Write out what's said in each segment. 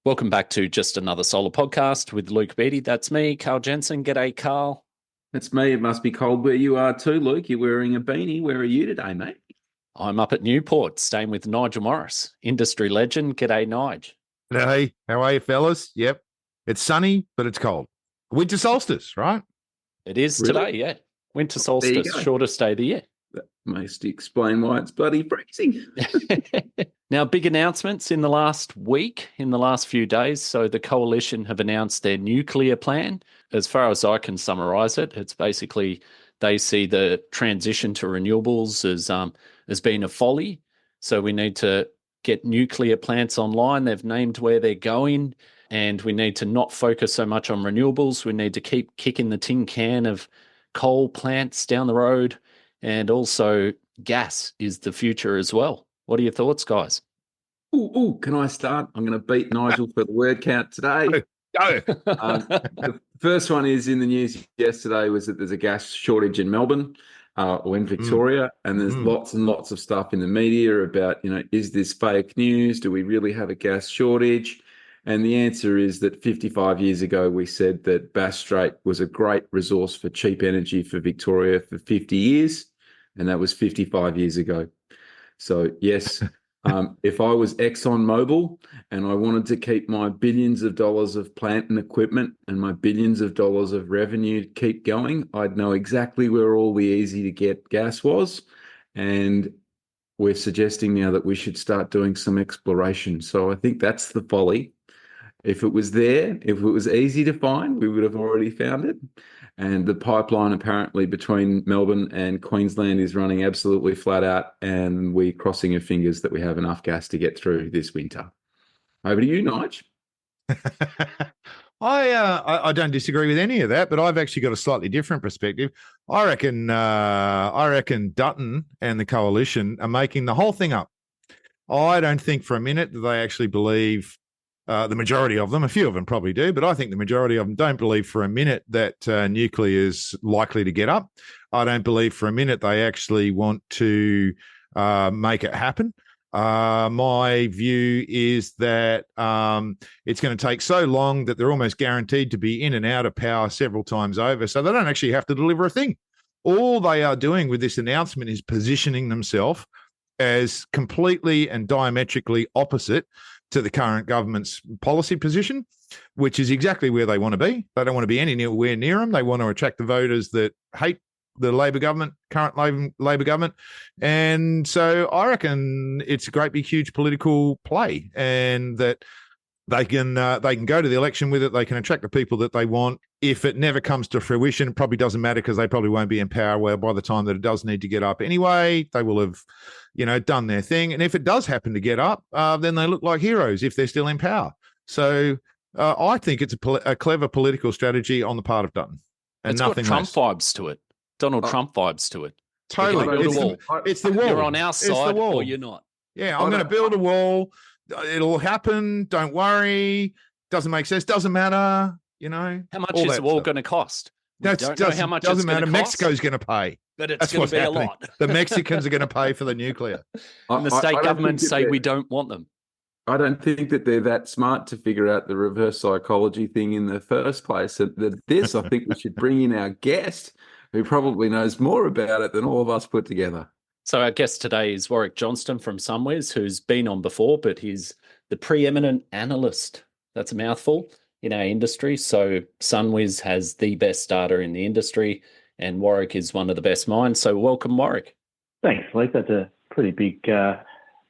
Welcome back to Just Another Solar Podcast with Luke Beattie. That's me, Karl Jensen. G'day, Karl. That's me. It must be cold where you are too, Luke. You're wearing a beanie. Where are you today, mate? I'm up at Newport, staying with Nigel Morris, industry legend. G'day, Nige. Hey, how are you, fellas? Yep. It's sunny, but it's cold. Winter solstice, right? It is Really? today, yeah. Winter There you solstice, go. shortest day of the year. That must explain why it's bloody freezing. Now, big announcements in the last week, in the last few days. So the coalition have announced their nuclear plan. As far as I can summarise it, it's basically they see the transition to renewables as being a folly. So we need to get nuclear plants online. They've named where they're going, and we need to not focus so much on renewables. We need to keep kicking the tin can of coal plants down the road, and also gas is the future as well. What are your thoughts, guys? Ooh, can I start? I'm going to beat Nigel for the word count today. Go. The first one is in the news yesterday was that there's a gas shortage in Melbourne or in Victoria, and there's lots and lots of stuff in the media about, is this fake news? Do we really have a gas shortage? And the answer is that 55 years ago, we said that Bass Strait was a great resource for cheap energy for Victoria for 50 years, and that was 55 years ago. So, yes, if I was ExxonMobil and I wanted to keep my billions of dollars of plant and equipment and my billions of dollars of revenue keep going, I'd know exactly where all the easy to get gas was. And we're suggesting now that we should start doing some exploration. So I think that's the folly. If it was there, if it was easy to find, we would have already found it. And the pipeline apparently between Melbourne and Queensland is running absolutely flat out, and we're crossing our fingers that we have enough gas to get through this winter. Over to you, Nige. I don't disagree with any of that, but I've actually got a slightly different perspective. I reckon Dutton and the coalition are making the whole thing up. I don't think for a minute that they actually believe. The majority of them, a few of them probably do, but I think the majority of them don't believe for a minute that nuclear is likely to get up. I don't believe for a minute they actually want to make it happen. My view is that it's going to take so long that they're almost guaranteed to be in and out of power several times over, so they don't actually have to deliver a thing. All they are doing with this announcement is positioning themselves as completely and diametrically opposite to the current government's policy position, which is exactly where they want to be. They don't want to be anywhere near them. They want to attract the voters that hate the Labor government, current Labor government. And so I reckon it's a great big, huge political play, and that they can go to the election with it. They can attract the people that they want. If it never comes to fruition, it probably doesn't matter because they probably won't be in power well by the time that it does need to get up anyway. They will have, done their thing. And if it does happen to get up, then they look like heroes if they're still in power. So I think it's a clever political strategy on the part of Dutton. And it's nothing got Trump less. vibes to it. Donald Trump vibes to it. Totally. It's the wall. You're on our side or you're not. Yeah, I'm going to build a wall. It'll happen. Don't worry. Doesn't make sense. Doesn't matter. How much is the wall going to cost? Don't know how much doesn't matter. Mexico's going to pay. But it's going to be happening. A lot. The Mexicans are going to pay for the nuclear. And the state governments say we don't want them. I don't think that they're that smart to figure out the reverse psychology thing in the first place. I think we should bring in our guest who probably knows more about it than all of us put together. So our guest today is Warwick Johnston from Sunwiz, who's been on before, but he's the preeminent analyst. That's a mouthful in our industry. So Sunwiz has the best data in the industry, and Warwick is one of the best minds. So welcome, Warwick. Thanks, Luke. That's a pretty big, I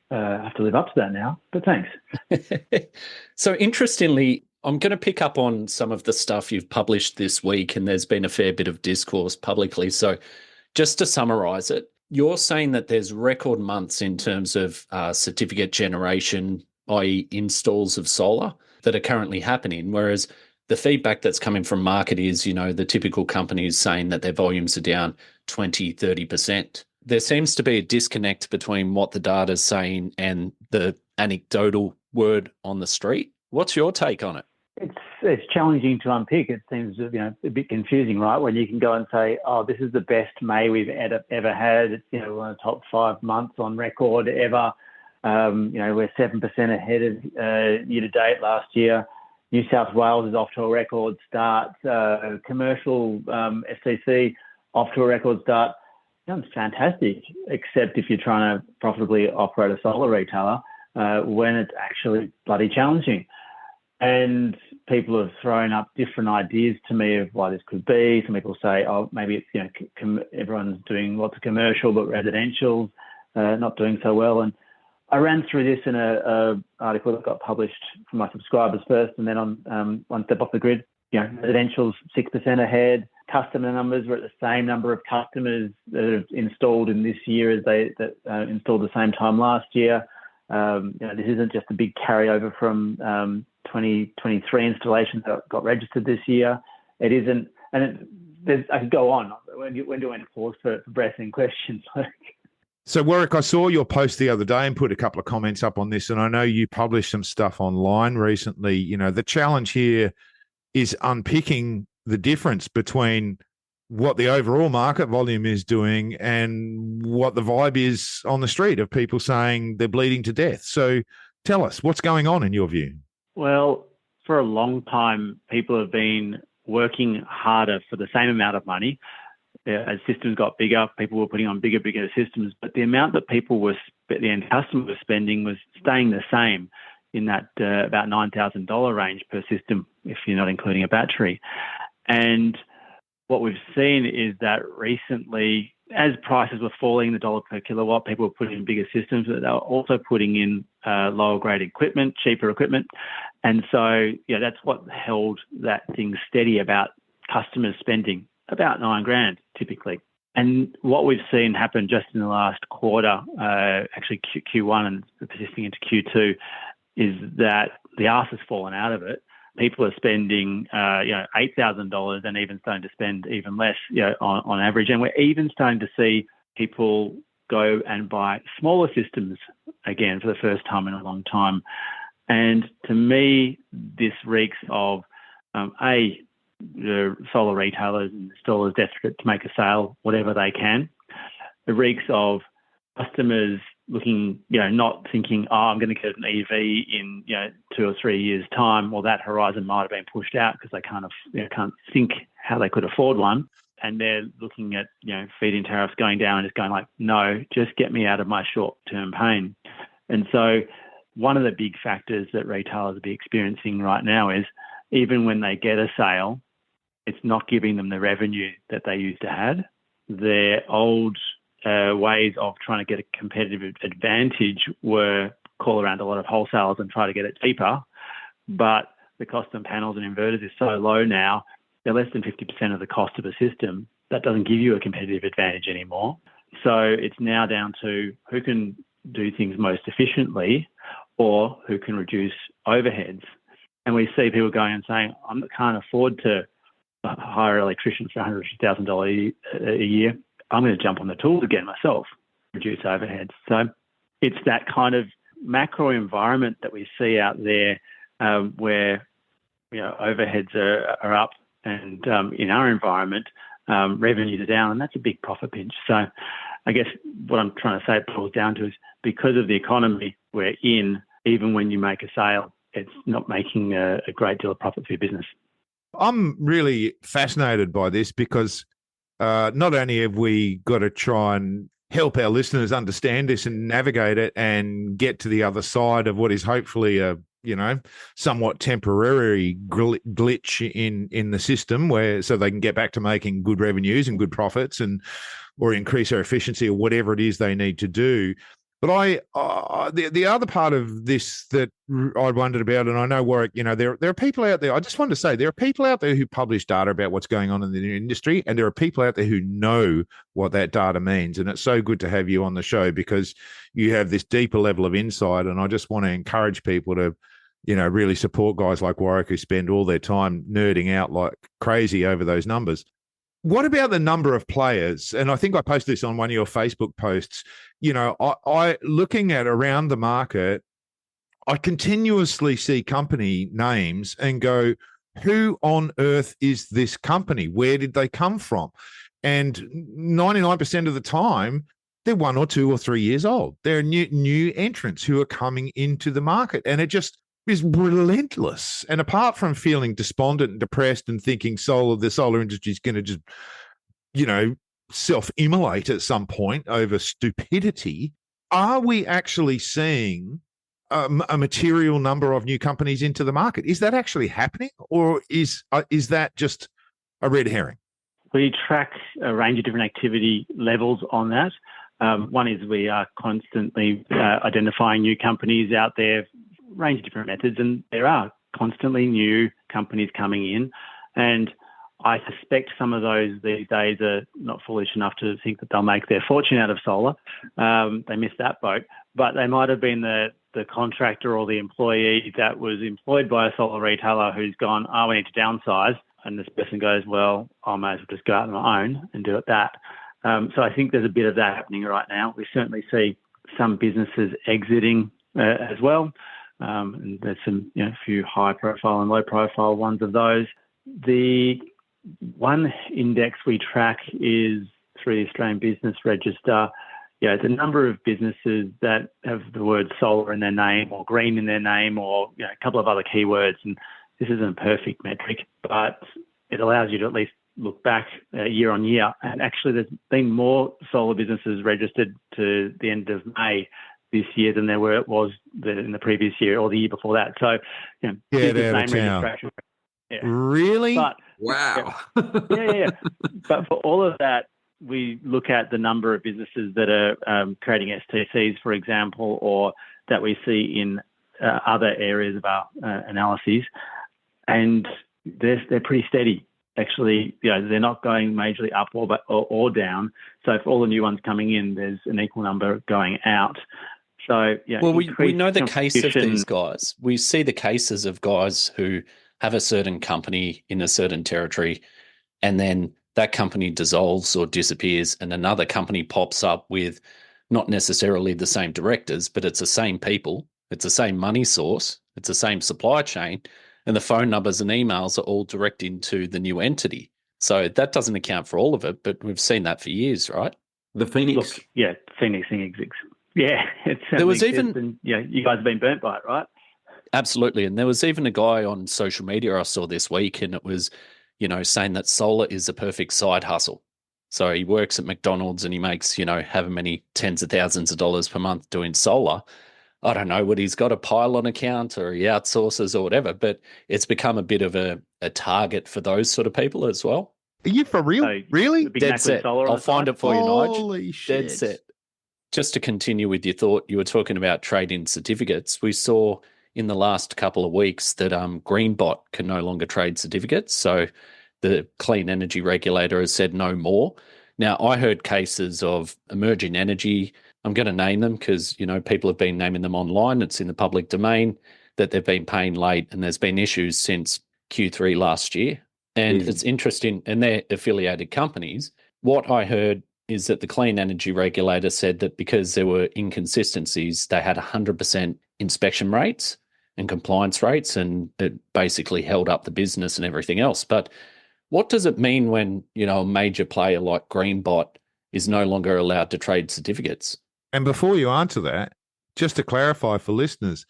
have to live up to that now, but thanks. So interestingly, I'm going to pick up on some of the stuff you've published this week, and there's been a fair bit of discourse publicly. So just to summarize it, you're saying that there's record months in terms of certificate generation, i.e. installs of solar, that are currently happening, whereas the feedback that's coming from market is, the typical companies saying that their volumes are down 20, 30%. There seems to be a disconnect between what the data is saying and the anecdotal word on the street. What's your take on it? It's challenging to unpick. It seems a bit confusing, right? When you can go and say, "Oh, this is the best May we've ever had." It's one of the top 5 months on record ever. We're 7% ahead of year to date last year. New South Wales is off to a record start. Commercial SCC off to a record start. Sounds fantastic, except if you're trying to profitably operate a solar retailer when it's actually bloody challenging. And people have thrown up different ideas to me of why this could be. Some people say, oh, maybe it's, everyone's doing lots of commercial, but residential's not doing so well. And I ran through this in a article that got published from my subscribers first, and then on One Step Off the Grid. Residential's 6% ahead. Customer numbers were at the same number of customers that have installed in this year as they installed the same time last year. This isn't just a big carryover from 2023 installations that got registered this year. It isn't, and I could go on. When do I pause for breath and questions? So, Warwick, I saw your post the other day and put a couple of comments up on this, and I know you published some stuff online recently. The challenge here is unpicking the difference between what the overall market volume is doing and what the vibe is on the street of people saying they're bleeding to death. So tell us, what's going on in your view? Well, for a long time, people have been working harder for the same amount of money. As systems got bigger, people were putting on bigger systems, but the amount that the end customer was spending was staying the same in that about $9,000 range per system, if you're not including a battery. And what we've seen is that recently, as prices were falling, the dollar per kilowatt, people were putting in bigger systems, but they were also putting in lower grade equipment, cheaper equipment. And so, that's what held that thing steady about customers spending about $9,000 typically. And what we've seen happen just in the last quarter, actually Q1 and persisting into Q2, is that the arse has fallen out of it. People are spending, $8,000 and even starting to spend even less, on average. And we're even starting to see people go and buy smaller systems again for the first time in a long time. And to me, this reeks of the solar retailers and installers desperate to make a sale, whatever they can. It reeks of customers looking, not thinking, I'm going to get an EV in, 2 or 3 years' time. Well, that horizon might have been pushed out because they can't think how they could afford one. And they're looking at, feed-in tariffs going down and just going like, no, just get me out of my short-term pain. And so one of the big factors that retailers will be experiencing right now is even when they get a sale, it's not giving them the revenue that they used to have. Their old ways of trying to get a competitive advantage were call around a lot of wholesalers and try to get it cheaper. But the cost of panels and inverters is so low now, they're less than 50% of the cost of a system. That doesn't give you a competitive advantage anymore. So it's now down to who can do things most efficiently or who can reduce overheads. And we see people going and saying, I can't afford to hire electricians for $150,000 a year. I'm going to jump on the tools again myself, reduce overheads. So it's that kind of macro environment that we see out there where overheads are up and in our environment, revenues are down, and that's a big profit pinch. So I guess what I'm trying to say it boils down to is because of the economy we're in, even when you make a sale, it's not making a great deal of profit for your business. I'm really fascinated by this because not only have we got to try and help our listeners understand this and navigate it and get to the other side of what is hopefully a somewhat temporary glitch in the system so they can get back to making good revenues and good profits or increase their efficiency or whatever it is they need to do. But the other part of this that I wondered about, and I know, Warwick, there are people out there, I just wanted to say, there are people out there who publish data about what's going on in the industry, and there are people out there who know what that data means. And it's so good to have you on the show because you have this deeper level of insight. And I just want to encourage people to, really support guys like Warwick who spend all their time nerding out like crazy over those numbers. What about the number of players? And I think I posted this on one of your Facebook posts. I looking at around the market, I continuously see company names and go, who on earth is this company? Where did they come from? And 99% of the time, they're 1 or 2 or 3 years old. They're new entrants who are coming into the market, and it just is relentless. And apart from feeling despondent and depressed and thinking the solar industry is going to just, self-immolate at some point over stupidity, are we actually seeing a material number of new companies into the market? Is that actually happening, or is that just a red herring? We track a range of different activity levels on that. One is we are constantly identifying new companies out there, range of different methods, and there are constantly new companies coming in. And I suspect some of those these days are not foolish enough to think that they'll make their fortune out of solar. They missed that boat. But they might have been the contractor or the employee that was employed by a solar retailer who's gone, we need to downsize. And this person goes, well, I may as well just go out on my own and do it that. So I think there's a bit of that happening right now. We certainly see some businesses exiting as well. And there's some, a few high profile and low profile ones of those. The one index we track is through the Australian Business Register. It's a number of businesses that have the word solar in their name or green in their name or a couple of other keywords. And this isn't a perfect metric, but it allows you to at least look back year on year. And actually, there's been more solar businesses registered to the end of May this year than there was in the previous year or the year before that. So, get the out of same town. registration. Yeah. Really? But, Wow. Yeah. But for all of that, we look at the number of businesses that are creating STCs, for example, or that we see in other areas of our analyses, and they're pretty steady. Actually, they're not going majorly up or down. So for all the new ones coming in, there's an equal number going out. So well, we know the case of these guys. We see the cases of guys who have a certain company in a certain territory, and then that company dissolves or disappears, and another company pops up with not necessarily the same directors, but it's the same people, it's the same money source, it's the same supply chain, and the phone numbers and emails are all direct into the new entity. So that doesn't account for all of it, but we've seen that for years, right? The Phoenix. Look, Phoenix thing exists. Yeah, there was even, and, you guys have been burnt by it, right? Absolutely. And there was even a guy on social media I saw this week, and it was, saying that solar is a perfect side hustle. So he works at McDonald's and he makes, however many tens of thousands of dollars per month doing solar. I don't know what he's got, a pylon account or he outsources or whatever, but it's become a bit of a target for those sort of people as well. Are you for real? So, really? Dead set. I'll find it for you, Nigel. Holy shit. Dead set. Just to continue with your thought, you were talking about trade-in certificates. We saw in the last couple of weeks that Greenbot can no longer trade certificates. So the Clean Energy Regulator has said no more. Now, I heard cases of Emerging Energy. I'm going to name them because, people have been naming them online. It's in the public domain that they've been paying late, and there's been issues since Q3 last year. And it's interesting, and they're affiliated companies. What I heard is that the Clean Energy Regulator said that because there were inconsistencies, they had 100% inspection rates and compliance rates, and it basically held up the business and everything else. But what does it mean when, a major player like Greenbot is no longer allowed to trade certificates? And before you answer that, just to clarify for listeners,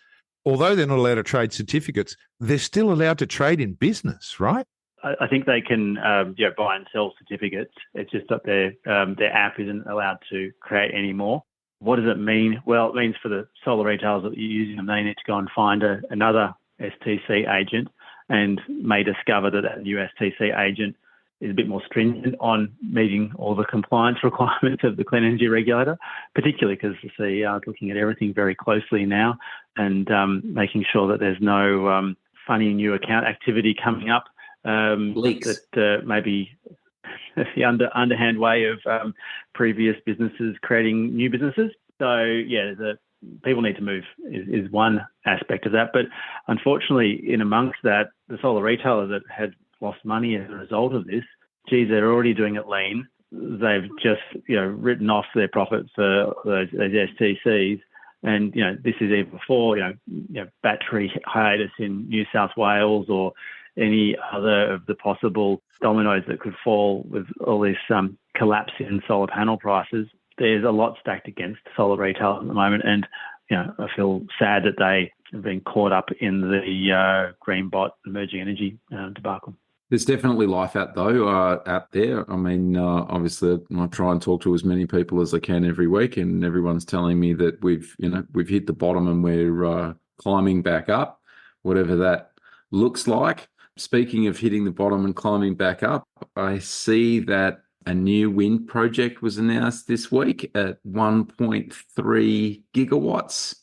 although they're not allowed to trade certificates, they're still allowed to trade in business, right? I think they can buy and sell certificates. It's just that their app isn't allowed to create any more. What does it mean? Well, it means for the solar retailers that are using them, they need to go and find another STC agent, and may discover that new STC agent is a bit more stringent on meeting all the compliance requirements of the Clean Energy Regulator, particularly because the CEO is looking at everything very closely now and making sure that there's no funny new account activity coming up. Leaks. That maybe the underhand way of previous businesses creating new businesses. So, the people need to move is one aspect of that. But unfortunately, in amongst that, the solar retailer that had lost money as a result of this, they're already doing it lean. They've just, written off their profits for those STCs. And, this is even before, battery hiatus in New South Wales or any other of the possible dominoes that could fall with all this collapse in solar panel prices. there's a lot stacked against solar retail at the moment, and I feel sad that they have been caught up in the greenbot emerging energy debacle. There's definitely life out there. I mean, obviously, I try and talk to as many people as I can every week, and everyone's telling me that we've hit the bottom and we're climbing back up, whatever that looks like. Speaking of hitting the bottom and climbing back up, I see that a new wind project was announced this week at 1.3 gigawatts,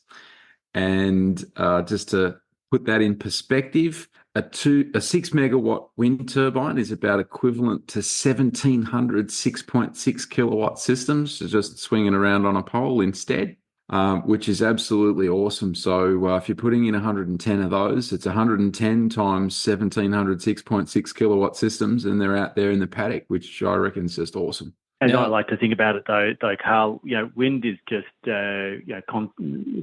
and just to put that in perspective, a 6 megawatt wind turbine is about equivalent to 1,700 6.6 kilowatt systems, just swinging around on a pole instead, which is absolutely awesome. So if you're putting in 110 of those, it's 110 times 1,700 6.6 kilowatt systems, and they're out there in the paddock, which I reckon is just awesome. And I like to think about it though, Karl, wind is just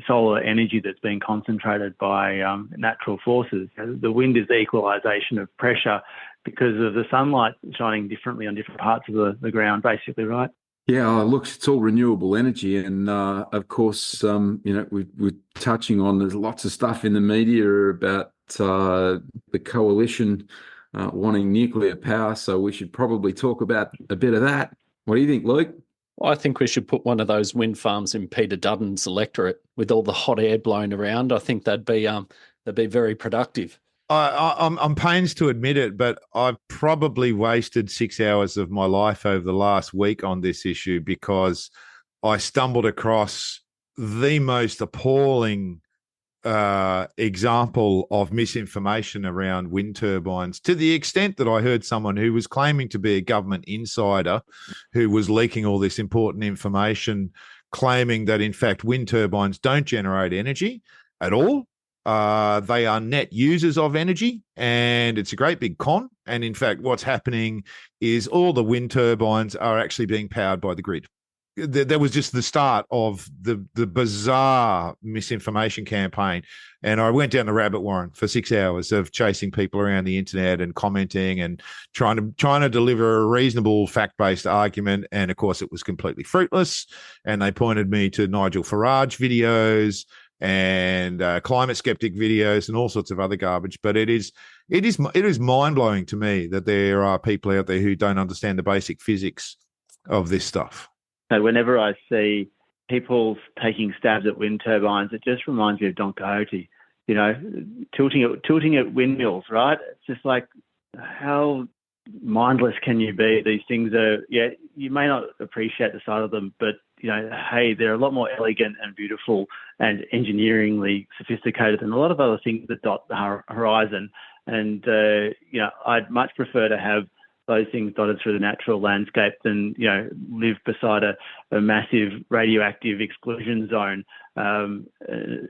solar energy that's been concentrated by natural forces. The wind is the equalisation of pressure because of the sunlight shining differently on different parts of the ground, basically, right? Yeah, look, it's all renewable energy, and of course, we're touching on. There's lots of stuff in the media about the coalition wanting nuclear power, so we should probably talk about a bit of that. What do you think, Luke? Well, I think we should put one of those wind farms in Peter Dutton's electorate with all the hot air blown around. I think that'd be very productive. I'm pains to admit it, but I've probably wasted 6 hours of my life over the last week on this issue because I stumbled across the most appalling example of misinformation around wind turbines, to the extent that I heard someone who was claiming to be a government insider who was leaking all this important information, claiming that in fact wind turbines don't generate energy at all. They are net users of energy, and it's a great big con. And in fact, what's happening is all the wind turbines are actually being powered by the grid. That was just the start of the bizarre misinformation campaign. And I went down the rabbit warren for 6 hours of chasing people around the internet and commenting and trying to deliver a reasonable fact-based argument. And of course, it was completely fruitless. And they pointed me to Nigel Farage videos and climate skeptic videos and all sorts of other garbage. But it is mind-blowing to me that there are people out there who don't understand the basic physics of this stuff. So whenever I see people taking stabs at wind turbines, it just reminds me of Don Quixote, tilting at windmills, right? It's just like, how mindless can you be? These things are, you may not appreciate the sight of them, but, hey, they're a lot more elegant and beautiful and engineeringly sophisticated than a lot of other things that dot the horizon. And, I'd much prefer to have those things dotted through the natural landscape than, live beside a massive radioactive exclusion zone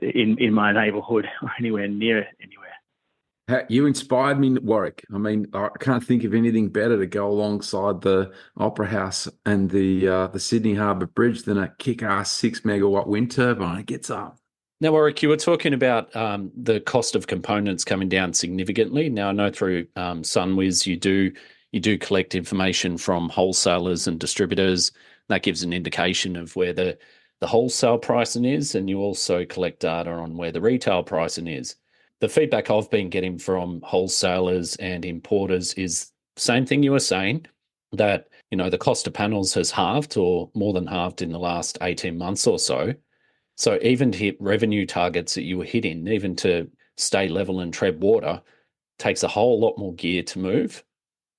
in my neighbourhood or anywhere near anywhere. You inspired me, Warwick. I mean, I can't think of anything better to go alongside the Opera House and the Sydney Harbour Bridge than a kick-ass 6 megawatt wind turbine. It gets up. Now, Warwick, you were talking about the cost of components coming down significantly. Now, I know through Sunwiz you do collect information from wholesalers and distributors. That gives an indication of where the wholesale pricing is, and you also collect data on where the retail pricing is. The feedback I've been getting from wholesalers and importers is the same thing you were saying, that the cost of panels has halved or more than halved in the last 18 months or so. So even to hit revenue targets that you were hitting, even to stay level and tread water, takes a whole lot more gear to move.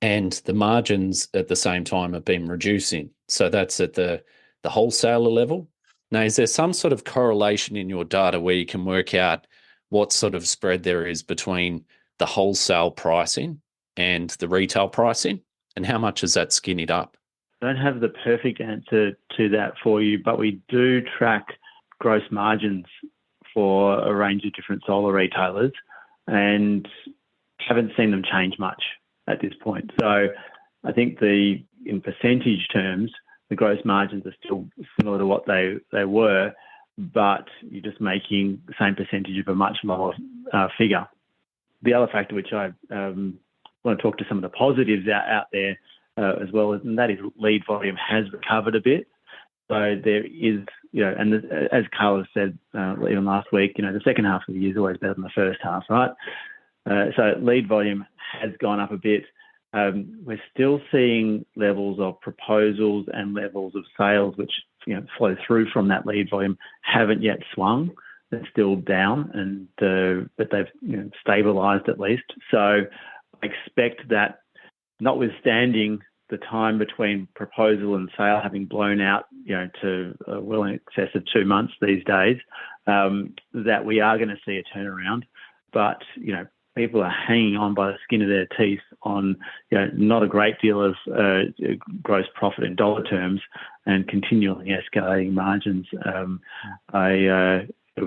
And the margins at the same time have been reducing. So that's at the wholesaler level. Now, is there some sort of correlation in your data where you can work out what sort of spread there is between the wholesale pricing and the retail pricing? And how much is that skinnied up? I don't have the perfect answer to that for you, but we do track gross margins for a range of different solar retailers and haven't seen them change much at this point. So I think in percentage terms, the gross margins are still similar to what they were, but you're just making the same percentage of a much lower figure. The other factor which I want to talk to some of the positives out there as well, and that is lead volume has recovered a bit. So there is, and as Karl has said even last week, the second half of the year is always better than the first half, right? So lead volume has gone up a bit. We're still seeing levels of proposals and levels of sales, which flow through from that lead volume, haven't yet swung. They're still down, but they've stabilised at least. So I expect that, notwithstanding the time between proposal and sale having blown out, to well in excess of 2 months these days, that we are going to see a turnaround. But, people are hanging on by the skin of their teeth on, not a great deal of gross profit in dollar terms and continually escalating margins. It'll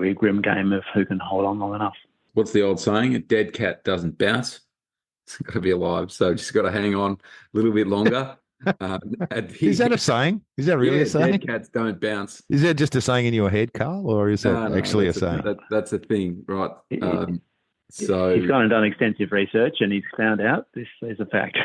be a grim game of who can hold on long enough. What's the old saying? A dead cat doesn't bounce. It's got to be alive. So just got to hang on a little bit longer. Is that a saying? Is that really a saying? Dead cats don't bounce. Is that just a saying in your head, Karl, or is that actually a saying? That's a thing, right? So he's gone and done extensive research, and he's found out this is a fact.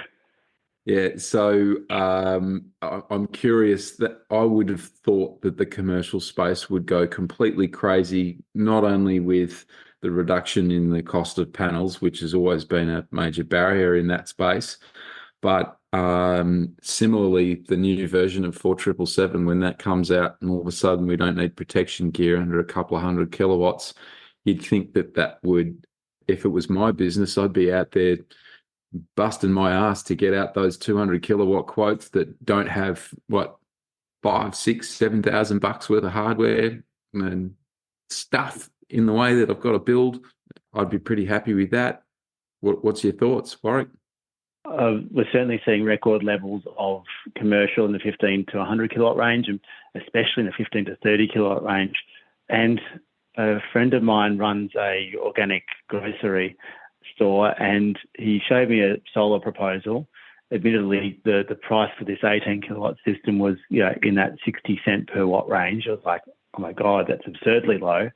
Yeah, so I'm curious that I would have thought that the commercial space would go completely crazy, not only with the reduction in the cost of panels, which has always been a major barrier in that space, but similarly, the new version of 4777, when that comes out and all of a sudden we don't need protection gear under a couple of 100 kilowatts, you'd think that would, if it was my business, I'd be out there busting my ass to get out those 200 kilowatt quotes that don't have $5,000, $6,000, $7,000 worth of hardware and stuff in the way that I've got to build. I'd be pretty happy with that. What's your thoughts, Warwick? We're certainly seeing record levels of commercial in the 15 to 100 kilowatt range, and especially in the 15 to 30 kilowatt range. And a friend of mine runs a organic grocery store, and he showed me a solar proposal. Admittedly, the price for this 18 kilowatt system was in that 60 cent per watt range. I was like, oh my God, that's absurdly low.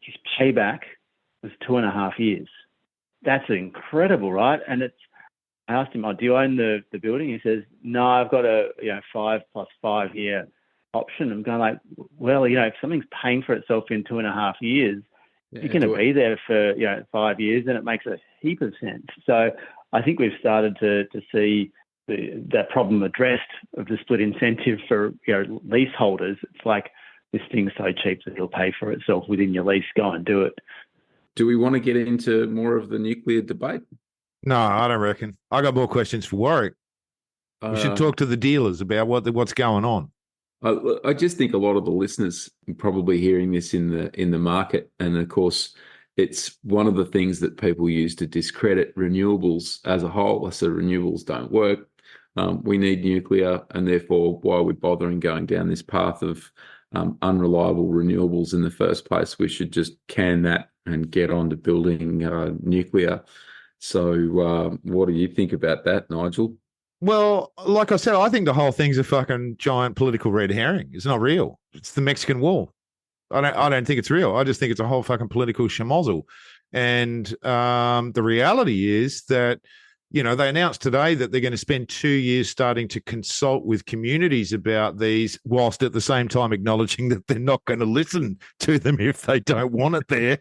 His payback was 2.5 years. That's incredible, right? And I asked him, do you own the building? He says, no, I've got a 5 plus 5 year option. I'm going like, well, if something's paying for itself in 2.5 years, you're going to be there for 5 years, and it makes a heap of sense. So I think we've started to see that problem addressed of the split incentive for leaseholders. It's like, this thing's so cheap that it'll pay for itself within your lease. Go and do it. Do we want to get into more of the nuclear debate? No, I don't reckon. I got more questions for Warwick. We should talk to the dealers about what's going on. I just think a lot of the listeners are probably hearing this in the market, and of course, it's one of the things that people use to discredit renewables as a whole. So renewables don't work. We need nuclear, and therefore, why are we bothering going down this path of unreliable renewables in the first place? We should just can that and get on to building nuclear. So what do you think about that, Nigel? Well, like I said, I think the whole thing's a fucking giant political red herring. It's not real. It's the Mexican War. I don't think it's real. I just think it's a whole fucking political schmozzle. And the reality is that, they announced today that they're going to spend 2 years starting to consult with communities about these, whilst at the same time acknowledging that they're not going to listen to them if they don't want it there.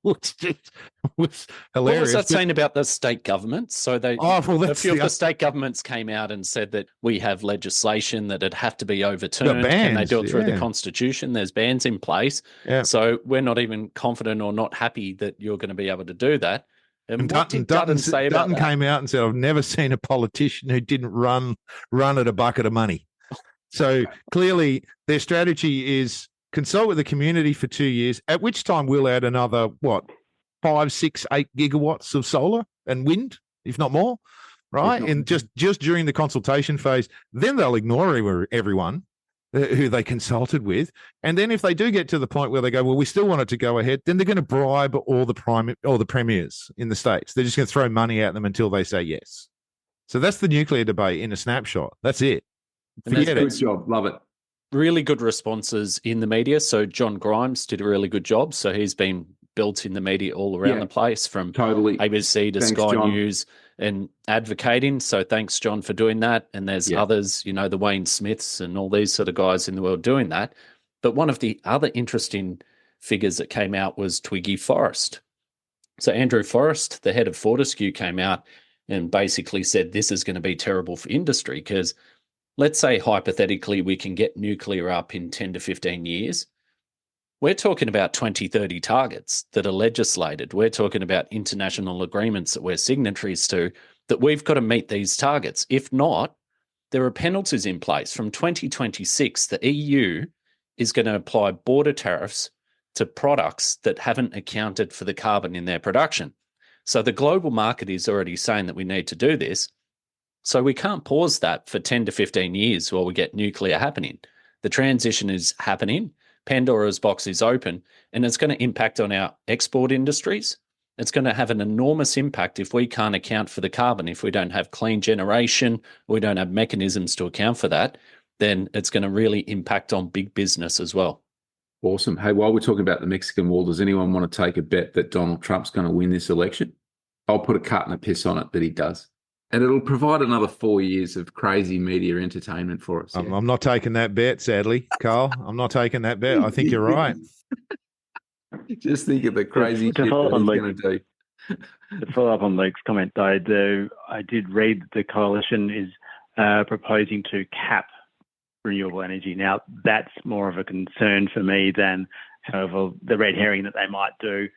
Which just was hilarious. What was that saying about the state governments? So a few of the state governments came out and said that we have legislation that it'd have to be overturned. Can they do it through the Constitution? There's bans in place. Yeah. So we're not even confident or not happy that you're going to be able to do that. And what did Dutton say about that? Dutton came out and said, I've never seen a politician who didn't run at a bucket of money. So clearly their strategy is consult with the community for 2 years, at which time we'll add another, 5, 6, 8 gigawatts of solar and wind, if not more, right? And just during the consultation phase, then they'll ignore everyone who they consulted with. And then if they do get to the point where they go, well, we still want it to go ahead, then they're going to bribe all the premiers in the States. They're just going to throw money at them until they say yes. So that's the nuclear debate in a snapshot. That's it. Good job. Love it. Really good responses in the media. So John Grimes did a really good job. So he's been built in the media all around the place, from totally ABC to Thanks, Sky John. News, and advocating. So thanks, John, for doing that. And there's others, you know, the Wayne Smiths and all these sort of guys in the world doing that. But one of the other interesting figures that came out was Twiggy Forrest. So Andrew Forrest, the head of Fortescue, came out and basically said this is going to be terrible for industry, because let's say hypothetically we can get nuclear up in 10 to 15 years. We're talking about 2030 targets that are legislated. We're talking about international agreements that we're signatories to, that we've got to meet these targets. If not, there are penalties in place. From 2026, the EU is going to apply border tariffs to products that haven't accounted for the carbon in their production. So the global market is already saying that we need to do this. So we can't pause that for 10 to 15 years while we get nuclear happening. The transition is happening. Pandora's box is open, and it's going to impact on our export industries. It's going to have an enormous impact if we can't account for the carbon. If we don't have clean generation, we don't have mechanisms to account for that, then it's going to really impact on big business as well. Awesome. Hey, while we're talking about the Mexican wall, does anyone want to take a bet that Donald Trump's going to win this election? I'll put a cut and a piss on it that he does. And it'll provide another 4 years of crazy media entertainment for us. I'm not taking that bet, sadly, Karl. I'm not taking that bet. I think you're right. Just think of the crazy shit that he's going to do. To follow up on Luke's comment, though, I did read that the coalition is proposing to cap renewable energy. Now, that's more of a concern for me than, however, the red herring that they might do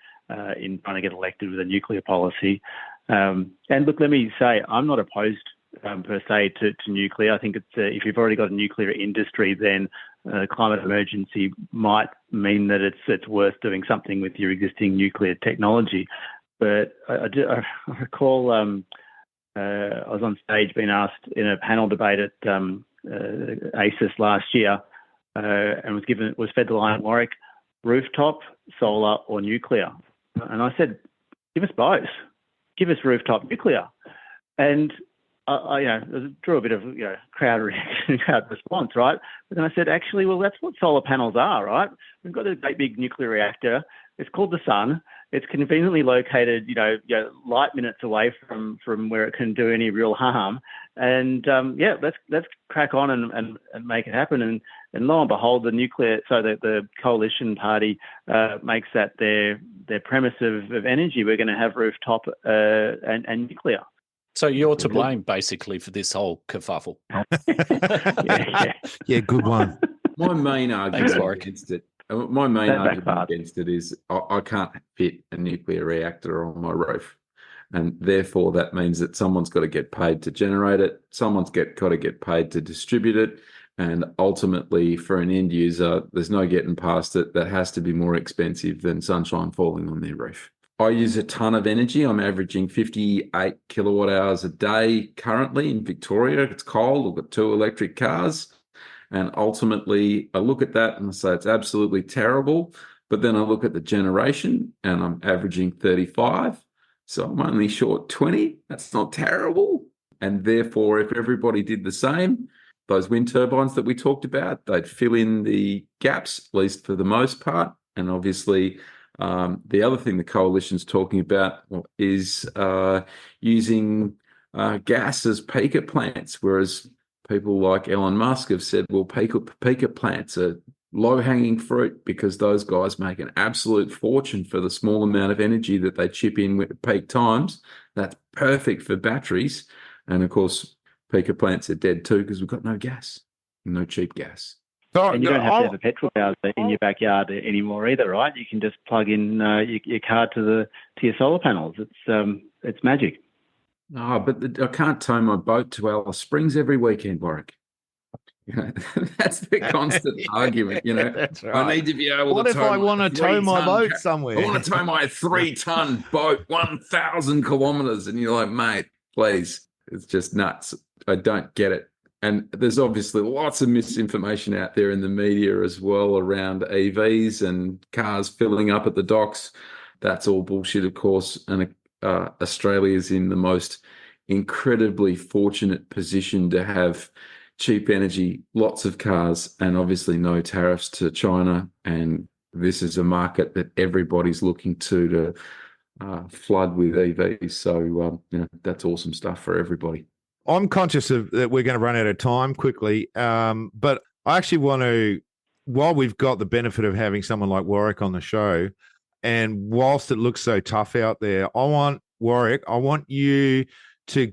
in trying to get elected with a nuclear policy. And look, let me say, I'm not opposed per se to nuclear. I think it's if you've already got a nuclear industry, then climate emergency might mean that it's worth doing something with your existing nuclear technology. But I recall I was on stage being asked in a panel debate at ACES last year, and was fed the line at Warwick: rooftop, solar, or nuclear. And I said, give us both. Give us rooftop nuclear. And I drew a bit of crowd reaction, crowd response, right? But then I said, actually, well, that's what solar panels are, right? We've got a great big nuclear reactor. It's called the sun. It's conveniently located, light minutes away from where it can do any real harm. And let's crack on and make it happen. And lo and behold, the coalition party makes that their premise of energy. We're going to have rooftop and nuclear. So you're to blame, basically, for this whole kerfuffle. Yeah, good one. My main argument against it. My main argument against it is I can't fit a nuclear reactor on my roof, and therefore that means that someone's got to get paid to generate it, someone's got to get paid to distribute it, and ultimately for an end user, there's no getting past it. That has to be more expensive than sunshine falling on their roof. I use a ton of energy. I'm averaging 58 kilowatt hours a day currently in Victoria. It's cold. I've got 2 electric cars. And ultimately, I look at that and I say it's absolutely terrible. But then I look at the generation and I'm averaging 35. So I'm only short 20. That's not terrible. And therefore, if everybody did the same, those wind turbines that we talked about, they'd fill in the gaps, at least for the most part. And obviously, the other thing the coalition's talking about is using gas as peaker plants, whereas people like Elon Musk have said, well, peaker plants are low-hanging fruit because those guys make an absolute fortune for the small amount of energy that they chip in with peak times. That's perfect for batteries. And, of course, peaker plants are dead too because we've got no gas, no cheap gas. And you don't have to have a petrol car in your backyard anymore either, right? You can just plug in your car to your solar panels. It's magic. Oh, but I can't tow my boat to Alice Springs every weekend, Warwick. That's the constant argument. That's right. I need to be able What to if I want to tow my boat somewhere? I want to tow my 3-ton boat 1,000 kilometers, and you're like, mate, please. It's just nuts. I don't get it. And there's obviously lots of misinformation out there in the media as well around EVs and cars filling up at the docks. That's all bullshit, of course. And Australia is in the most incredibly fortunate position to have cheap energy, lots of cars, and obviously no tariffs to China and this is a market that everybody's looking to flood with EVs. So that's awesome stuff for everybody. I'm conscious of that we're going to run out of time quickly, but I actually want to, while we've got the benefit of having someone like Warwick on the show, and whilst it looks so tough out there, Warwick, I want you to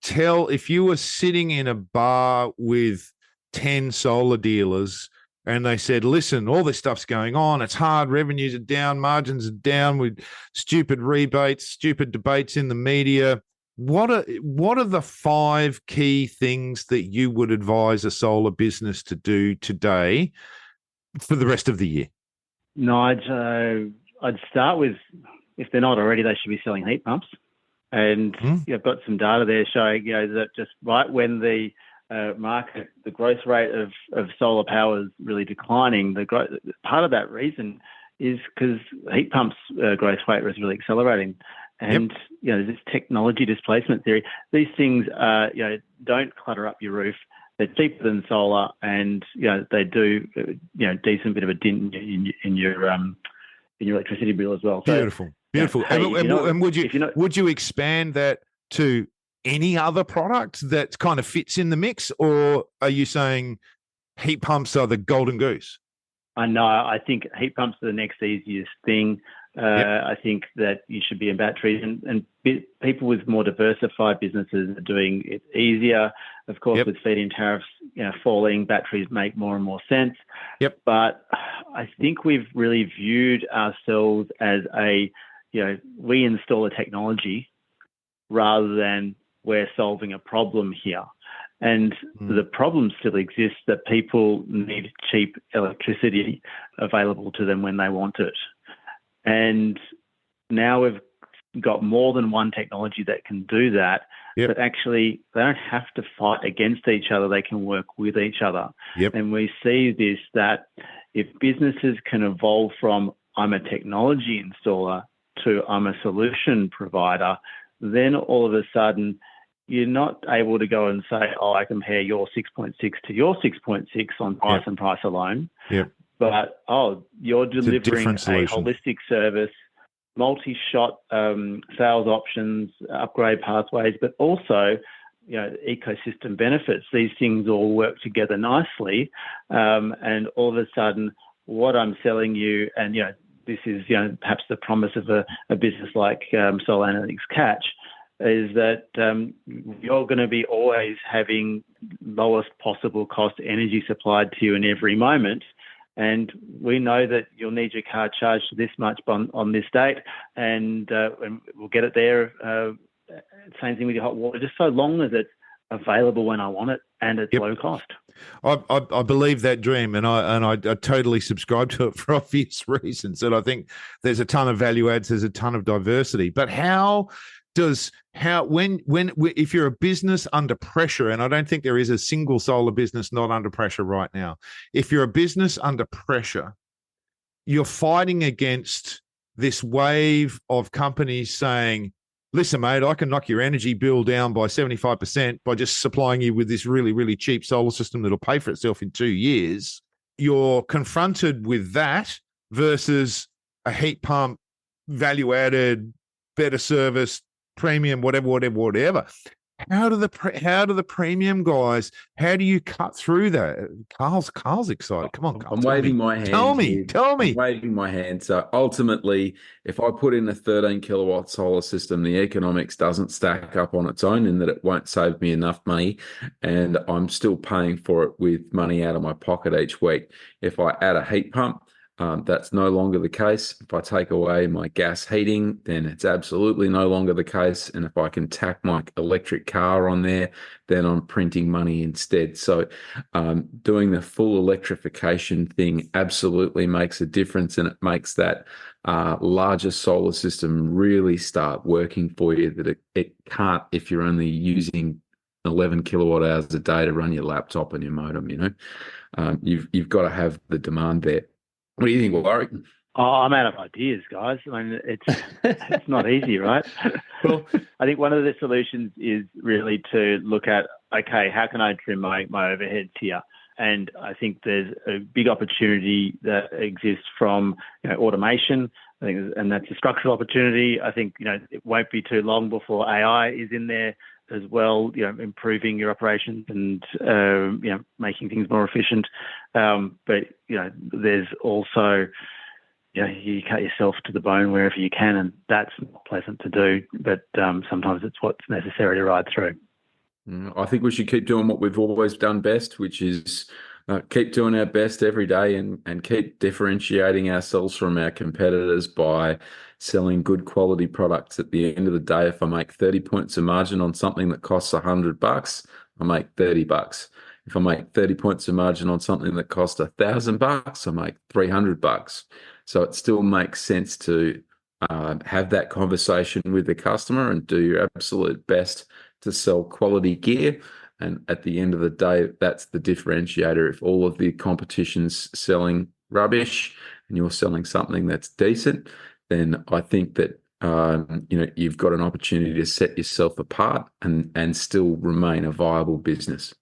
tell, if you were sitting in a bar with 10 solar dealers and they said, listen, all this stuff's going on, it's hard, revenues are down, margins are down, with stupid rebates, stupid debates in the media, what are the 5 key things that you would advise a solar business to do today for the rest of the year? Nigel, I'd start with, if they're not already, they should be selling heat pumps. And I've got some data there showing, that just right when the market, the growth rate of solar power is really declining, part of that reason is because heat pumps growth rate was really accelerating. And, this technology displacement theory, these things, don't clutter up your roof. They're cheaper than solar, and, they do, decent bit of a dent in your electricity bill as well. Beautiful. Beautiful. Hey, and would you expand that to any other product that kind of fits in the mix, or are you saying heat pumps are the golden goose? I think heat pumps are the next easiest thing. I think that you should be in batteries, and people with more diversified businesses are doing it easier. Of course, with feed-in tariffs falling, batteries make more and more sense. But I think we've really viewed ourselves as we install a technology rather than we're solving a problem here. And the problem still exists, that people need cheap electricity available to them when they want it. And now we've got more than one technology that can do that, but actually they don't have to fight against each other. They can work with each other. And we see this, that if businesses can evolve from I'm a technology installer to I'm a solution provider, then all of a sudden you're not able to go and say, I compare your 6.6 to your 6.6 on price and price alone. But, you're delivering a holistic service, multi-shot sales options, upgrade pathways, but also, ecosystem benefits. These things all work together nicely. And all of a sudden, what I'm selling you, and, this is, perhaps the promise of a business like Solar Analytics Catch, is that you're going to be always having lowest possible cost energy supplied to you in every moment. And we know that you'll need your car charged this much on this date, and we'll get it there. Same thing with your hot water, just so long as it's available when I want it and it's low cost. I believe that dream, and I totally subscribe to it for obvious reasons. And I think there's a ton of value adds, there's a ton of diversity. But if you're a business under pressure, and I don't think there is a single solar business not under pressure right now, if you're a business under pressure, you're fighting against this wave of companies saying, listen, mate, I can knock your energy bill down by 75% by just supplying you with this really, really cheap solar system that'll pay for itself in 2 years. You're confronted with that versus a heat pump, value-added, better service, premium, whatever. How do the premium guys, how do you cut through that? Karl's excited. Come on, Karl. I'm waving my hand. Tell me. I'm waving my hand. So ultimately, if I put in a 13 kilowatt solar system, the economics doesn't stack up on its own, in that it won't save me enough money, and I'm still paying for it with money out of my pocket each week. If I add a heat pump, that's no longer the case. If I take away my gas heating, then it's absolutely no longer the case. And if I can tack my electric car on there, then I'm printing money instead. So doing the full electrification thing absolutely makes a difference, and it makes that larger solar system really start working for you, that it can't if you're only using 11 kilowatt hours a day to run your laptop and your modem. You've got to have the demand there. What do you think, Warwick? I'm out of ideas, guys. I mean, it's not easy, right? Well, I think one of the solutions is really to look at, okay, how can I trim my overheads here? And I think there's a big opportunity that exists from automation. I think, and that's a structural opportunity. I think it won't be too long before AI is in there as well. Improving your operations and making things more efficient. But there's also you cut yourself to the bone wherever you can, and that's not pleasant to do. But sometimes it's what's necessary to ride through. I think we should keep doing what we've always done best, which is keep doing our best every day and keep differentiating ourselves from our competitors by selling good quality products. At the end of the day, if I make 30 points of margin on something that costs $100, I make $30. If I make 30 points of margin on something that costs $1,000, I make $300. So it still makes sense to have that conversation with the customer and do your absolute best to sell quality gear. And at the end of the day, that's the differentiator. If all of the competition's selling rubbish and you're selling something that's decent, then I think that you've got an opportunity to set yourself apart and still remain a viable business.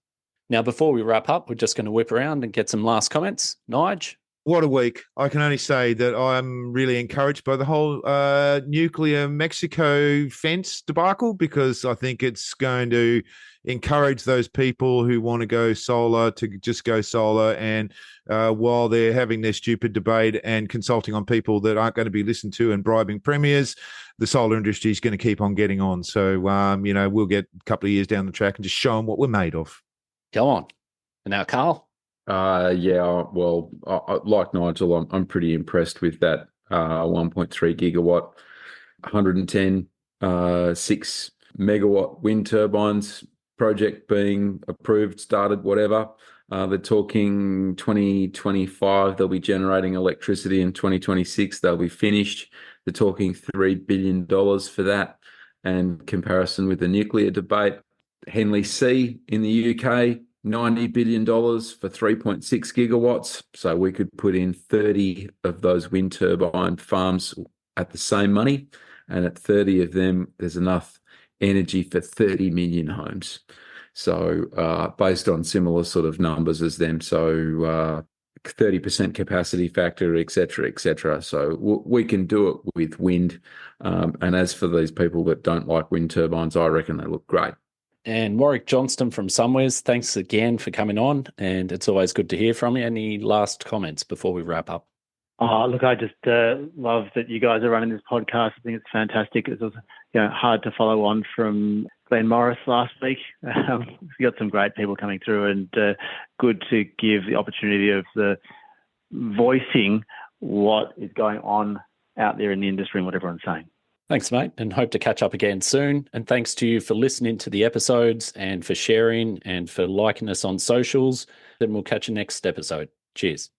Now, before we wrap up, we're just going to whip around and get some last comments. Nige? What a week. I can only say that I'm really encouraged by the whole nuclear Mexico fence debacle, because I think it's going to encourage those people who want to go solar to just go solar. And while they're having their stupid debate and consulting on people that aren't going to be listened to and bribing premiers, the solar industry is going to keep on getting on. So, we'll get a couple of years down the track and just show them what we're made of. Go on. And now, Karl? Well, like Nigel, I'm pretty impressed with that 1.3 gigawatt, 110 6 megawatt wind turbines project being approved, started, whatever. They're talking 2025, they'll be generating electricity. In 2026, they'll be finished. They're talking $3 billion for that. And comparison with the nuclear debate, Henley C in the UK, $90 billion for 3.6 gigawatts. So we could put in 30 of those wind turbine farms at the same money. And at 30 of them, there's enough energy for 30 million homes. So based on similar sort of numbers as them. So 30% capacity factor, et cetera, et cetera. So we can do it with wind. And as for these people that don't like wind turbines, I reckon they look great. And Warwick Johnston from Sunwiz, thanks again for coming on, and it's always good to hear from you. Any last comments before we wrap up? Look, I just love that you guys are running this podcast. I think it's fantastic. It was hard to follow on from Glenn Morris last week. We got some great people coming through, and good to give the opportunity of the voicing what is going on out there in the industry and what everyone's saying. Thanks, mate, and hope to catch up again soon. And thanks to you for listening to the episodes and for sharing and for liking us on socials. Then we'll catch you next episode. Cheers.